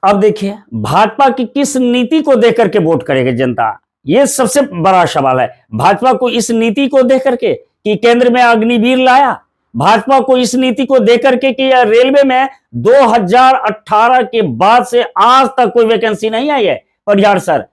अब देखिए भाजपा की किस नीति को देख करके वोट करेगी जनता, ये सबसे बड़ा सवाल है। भाजपा को इस नीति को देख करके कि केंद्र में अग्निवीर लाया, भाजपा को इस नीति को देख करके कि रेलवे में 2018 के बाद से आज तक कोई वैकेंसी नहीं आई है। परिहार सर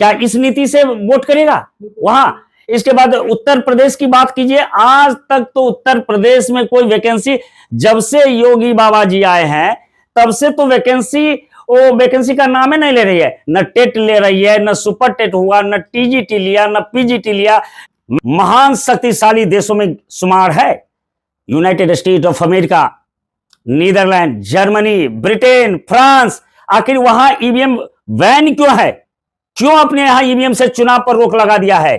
क्या इस नीति से वोट करेगा वहां? इसके बाद उत्तर प्रदेश की बात कीजिए, आज तक तो उत्तर प्रदेश में कोई वैकेंसी, जब से योगी बाबा जी आए हैं तब से तो वैकेंसी का नाम ही नहीं ले रही है। न टेट ले रही है, न सुपर टेट हुआ, न टीजीटी लिया, न पीजीटी लिया। महान शक्तिशाली देशों में शुमार है United State of America, Netherland, Germany, Britain, France. आखिर वहां ईवीएम बैन क्यों है? क्यों अपने यहां ईवीएम से चुनाव पर रोक लगा दिया है?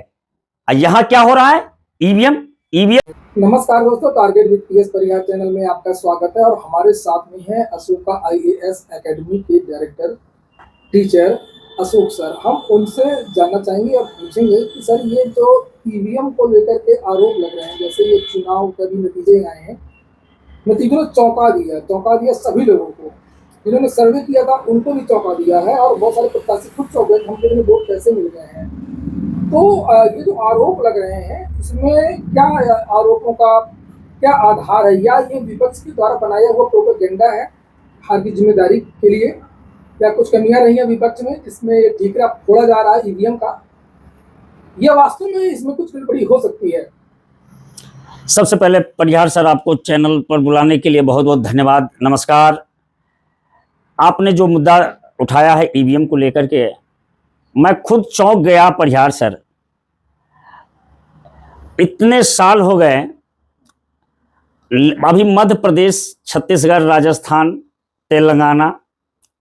यहां क्या हो रहा है? ईवीएम। नमस्कार दोस्तों, target with PS Parihar channel में आपका स्वागत है। और हमारे साथ में है अशोका आईएएस एकेडमी के डायरेक्टर टीचर अशोक सर। हम उनसे जानना चाहेंगे और पूछेंगे कि सर ये जो ईवीएम को लेकर के आरोप लग रहे हैं, जैसे ये चुनाव के भी नतीजे आए हैं, नतीजों ने चौंका दिया सभी लोगों को। जिन्होंने सर्वे किया था उनको भी चौंका दिया है और बहुत सारे प्रत्याशी खुद चौंक गए, हमको वोट कैसे मिल गए हैं। तो ये जो आरोप लग रहे हैं, इसमें क्या आरोपों का क्या आधार है, या ये विपक्ष के द्वारा बनाया हुआ प्रोपेगेंडा है हार की जिम्मेदारी के लिए? क्या कुछ कमियां रही हैं विपक्ष में, इसमें ठीकरा फोड़ा जा रहा है ईवीएम का, या वास्तव में इसमें कुछ गड़बड़ी हो सकती है? सबसे पहले परिहार सर आपको चैनल पर बुलाने के लिए बहुत बहुत धन्यवाद, नमस्कार। आपने जो मुद्दा उठाया है ईवीएम को लेकर के, मैं खुद चौंक गया परिहार सर। इतने साल हो गए, अभी मध्य प्रदेश, छत्तीसगढ़, राजस्थान, तेलंगाना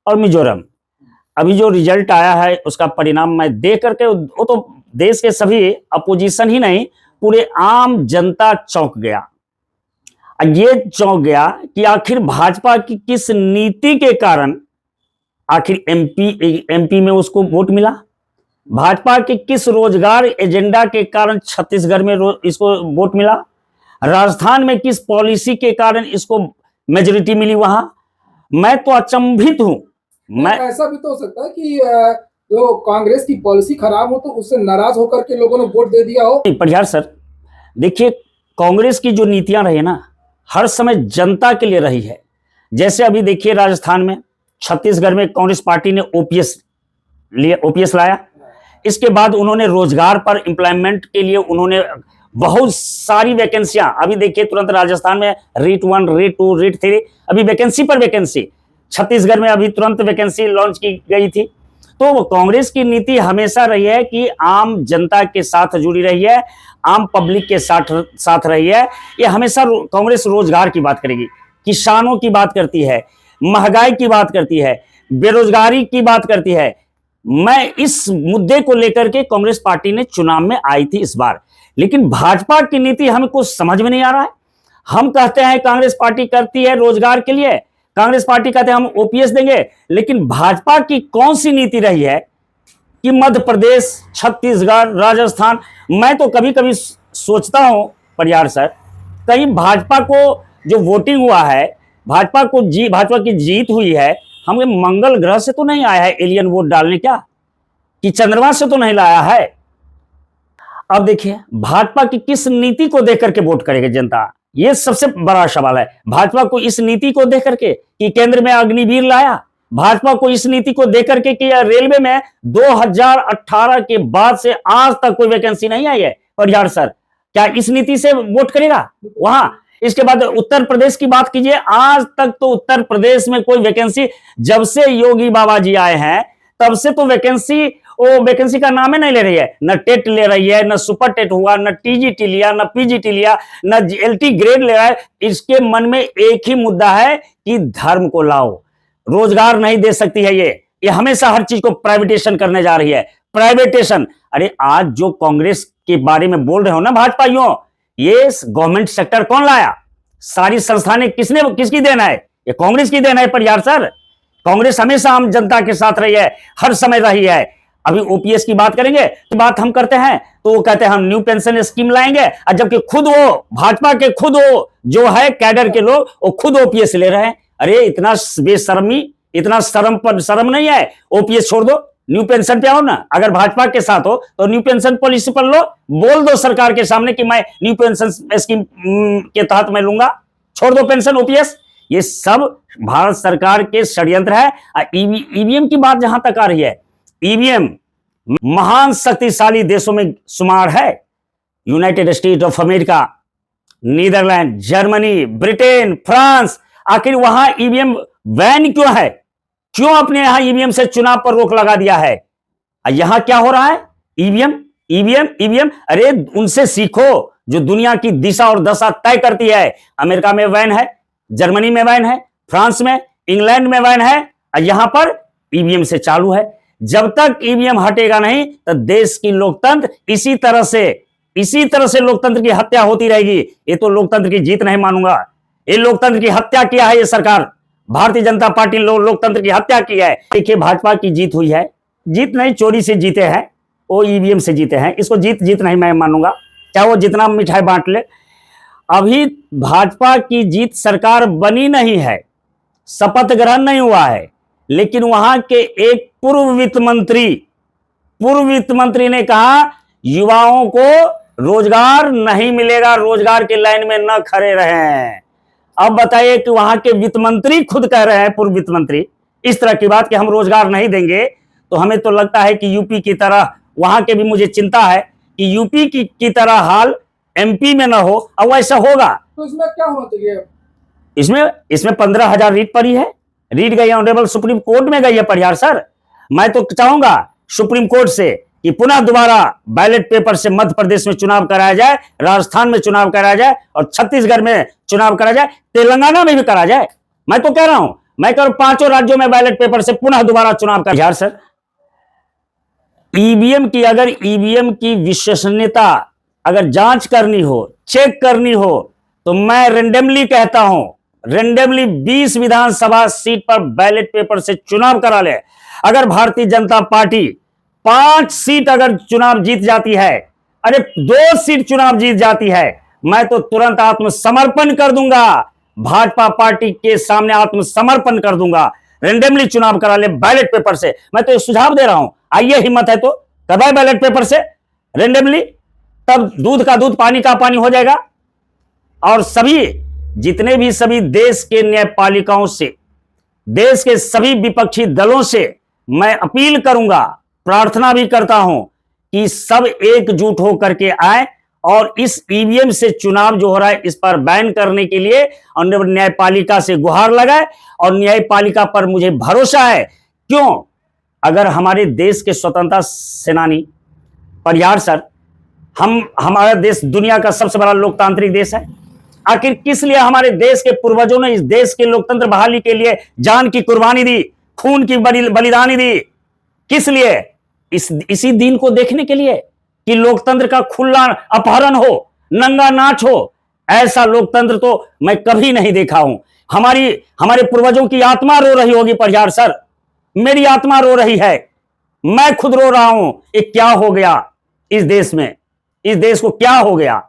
और मिजोरम, अभी जो रिजल्ट आया है उसका परिणाम मैं देख करके, वो तो देश के सभी अपोजिशन ही नहीं, पूरे आम जनता चौंक गया। ये चौंक गया कि आखिर भाजपा की किस नीति के कारण आखिर एमपी में उसको वोट मिला, भाजपा के किस रोजगार एजेंडा के कारण छत्तीसगढ़ में इसको वोट मिला, राजस्थान में किस पॉलिसी के कारण इसको मेजोरिटी मिली वहां। मैं तो अचंभित हूं। मैं ऐसा भी तो हो सकता है कि जो कांग्रेस की पॉलिसी खराब हो तो उससे नाराज होकर के लोगों ने वोट दे दिया हो। परिहार सर देखिए, कांग्रेस की जो नीतियां रही ना, हर समय जनता के लिए रही है। जैसे अभी देखिए राजस्थान में, छत्तीसगढ़ में कांग्रेस पार्टी ने ओपीएस लाया। इसके बाद उन्होंने रोजगार पर एम्प्लॉयमेंट के लिए उन्होंने बहुत सारी वैकेंसियां, अभी देखिए तुरंत राजस्थान में रेट 1, रेट 2, रेट 3, अभी वैकेंसी पर वैकेंसी। छत्तीसगढ़ में अभी तुरंत वैकेंसी लॉन्च की गई थी। तो कांग्रेस की नीति हमेशा रही है कि आम जनता के साथ जुड़ी रही है, आम पब्लिक के साथ रही है। ये हमेशा कांग्रेस रोजगार की बात करेगी, किसानों की बात करती है, महंगाई की बात करती है, बेरोजगारी की बात करती है। मैं इस मुद्दे को लेकर के कांग्रेस पार्टी ने चुनाव में आई थी इस बार, लेकिन भाजपा की नीति हमें कुछ समझ में नहीं आ रहा है। हम कहते हैं कांग्रेस पार्टी करती है रोजगार के लिए, कांग्रेस पार्टी कहते हैं हम ओपीएस देंगे, लेकिन भाजपा की कौन सी नीति रही है कि मध्य प्रदेश, छत्तीसगढ़, राजस्थान, मैं तो कभी कभी सोचता हूं परिहार सर, कहीं भाजपा को जो वोटिंग हुआ है, भाजपा की जीत हुई है, हमें मंगल ग्रह से तो नहीं आया है एलियन वोट डालने, क्या कि चंद्रमा से तो नहीं लाया है। अब देखिए भाजपा की किस नीति को देख करके वोट करेगी जनता, ये सबसे बड़ा सवाल है। भाजपा को इस नीति को देख करके कि केंद्र में अग्निवीर लाया, भाजपा को इस नीति को देख करके कि रेलवे में 2018 के बाद से आज तक कोई वैकेंसी नहीं आई है। परिहार सर क्या इस नीति से वोट करेगा वहां? इसके बाद उत्तर प्रदेश की बात कीजिए, आज तक तो उत्तर प्रदेश में कोई वैकेंसी, जब से योगी बाबा जी आए हैं तब से तो वैकेंसी का नाम ही नहीं ले रही है। न टेट ले रही है, न सुपर टेट हुआ, न टीजीटी लिया, न पीजीटी लिया, न एलटी ग्रेड ले रहा है। इसके मन में एक ही मुद्दा है कि धर्म को लाओ, रोजगार नहीं दे सकती है ये हमेशा हर चीज को प्राइवेटेशन करने जा रही है। प्राइवेटेशन, अरे आज जो कांग्रेस के बारे में बोल रहे हो ना भाजपाइयों, ये गवर्नमेंट सेक्टर कौन लाया? सारी संस्थानें किसकी देन है? ये कांग्रेस की देन है परिहार सर। कांग्रेस हमेशा आम जनता के साथ रही है, हर समय रही है। अभी ओपीएस की बात करेंगे तो बात हम करते हैं तो वो कहते हैं हम न्यू पेंशन स्कीम लाएंगे, और जबकि खुद वो भाजपा के जो है कैडर के लोग वो खुद ओपीएस ले रहे हैं। अरे इतना बेशर्मी, इतना शर्म नहीं है? ओपीएस छोड़ दो, न्यू पेंशन पे आओ ना। अगर भाजपा के साथ हो तो न्यू पेंशन पॉलिसी पर लो, बोल दो सरकार के सामने कि मैं न्यू पेंशन स्कीम के तहत मैं लूंगा, छोड़ दो पेंशन ओपीएस। ये सब भारत सरकार के षड्यंत्र है। ईवीएम की बात जहां तक आ रही है, ईवीएम महान शक्तिशाली देशों में शुमार है। United State of America, Netherland, Germany, Britain, France. आखिर वहां ईवीएम बैन क्यों है? क्यों अपने यहां ईवीएम से चुनाव पर रोक लगा दिया है? यहां क्या हो रहा है? EVM EVM EVM. अरे उनसे सीखो जो दुनिया की दिशा और दशा तय करती है। अमेरिका में बैन है, जर्मनी में बैन है, फ्रांस में, इंग्लैंड में बैन है, और यहां पर ईवीएम से चालू है। जब तक ईवीएम हटेगा नहीं तो देश की लोकतंत्र इसी तरह से लोकतंत्र की हत्या होती रहेगी। ये तो लोकतंत्र की जीत नहीं मानूंगा। ये लोकतंत्र की हत्या किया है ये सरकार, भारतीय जनता पार्टी लोकतंत्र की हत्या की है। देखिए भाजपा की जीत हुई है, जीत नहीं चोरी से जीते हैं, वो ईवीएम से जीते हैं। इसको जीत नहीं मैं मानूंगा, चाहे वो जितना मिठाई बांट ले। अभी भाजपा की जीत, सरकार बनी नहीं है, शपथ ग्रहण नहीं हुआ है, लेकिन वहां के एक पूर्व वित्त मंत्री ने कहा युवाओं को रोजगार नहीं मिलेगा, रोजगार की लाइन में न खड़े रहें। अब बताइए कि वहां के वित्त मंत्री खुद कह रहे हैं, पूर्व वित्त मंत्री, इस तरह की बात कि हम रोजगार नहीं देंगे। तो हमें तो लगता है कि यूपी की तरह, वहां के भी मुझे चिंता है कि यूपी की तरह हाल एमपी में ना हो। अब वैसा होगा तो इसमें क्या होना चाहिए? इसमें 15,000 रीट पड़ी है, रीट गई ऑनरेबल सुप्रीम कोर्ट में गई है परिहार सर। मैं तो चाहूंगा सुप्रीम कोर्ट से कि पुनः दोबारा बैलेट पेपर से मध्य प्रदेश में चुनाव कराया जाए, राजस्थान में चुनाव कराया जाए, और छत्तीसगढ़ में चुनाव कराया जाए, तेलंगाना में भी कराया जाए। मैं तो कह रहा हूं, मैं कह रहा हूं 5 राज्यों में बैलेट पेपर से पुनः दोबारा चुनाव कराया जाए सर। अगर ईवीएम की विश्वसनीयता अगर जांच करनी हो, चेक करनी हो, तो मैं रेंडमली कहता हूं, रेंडमली 20 विधानसभा सीट पर बैलेट पेपर से चुनाव करा ले। अगर भारतीय जनता पार्टी 5 सीट अगर चुनाव जीत जाती है, अरे 2 सीट चुनाव जीत जाती है, मैं तो तुरंत आत्मसमर्पण कर दूंगा, भाजपा पार्टी के सामने आत्मसमर्पण कर दूंगा। रेंडमली चुनाव करा ले बैलेट पेपर से। मैं तो सुझाव दे रहा हूं, आइए हिम्मत है तो करवाए बैलेट पेपर से रेंडमली, तब दूध का दूध पानी का पानी हो जाएगा। और जितने भी सभी देश के न्यायपालिकाओं से, देश के सभी विपक्षी दलों से मैं अपील करूंगा, प्रार्थना भी करता हूं कि सब एकजुट होकर के आए और इस ईवीएम से चुनाव जो हो रहा है इस पर बैन करने के लिए न्यायपालिका से गुहार लगाए। और न्यायपालिका पर मुझे भरोसा है। क्यों? अगर हमारे देश के स्वतंत्रता सेनानी परिहार सर, हमारा देश दुनिया का सबसे बड़ा लोकतांत्रिक देश है। आखिर किस लिए हमारे देश के पूर्वजों ने इस देश के लोकतंत्र बहाली के लिए जान की कुर्बानी दी, खून की बलिदानी दी? किस लिए? इसी दिन को देखने के लिए कि लोकतंत्र का खुला अपहरण हो, नंगा नाच हो। ऐसा लोकतंत्र तो मैं कभी नहीं देखा हूं। हमारे पूर्वजों की आत्मा रो रही होगी परिहार सर, मेरी आत्मा रो रही है, मैं खुद रो रहा हूं। ये क्या हो गया इस देश में? इस देश को क्या हो गया?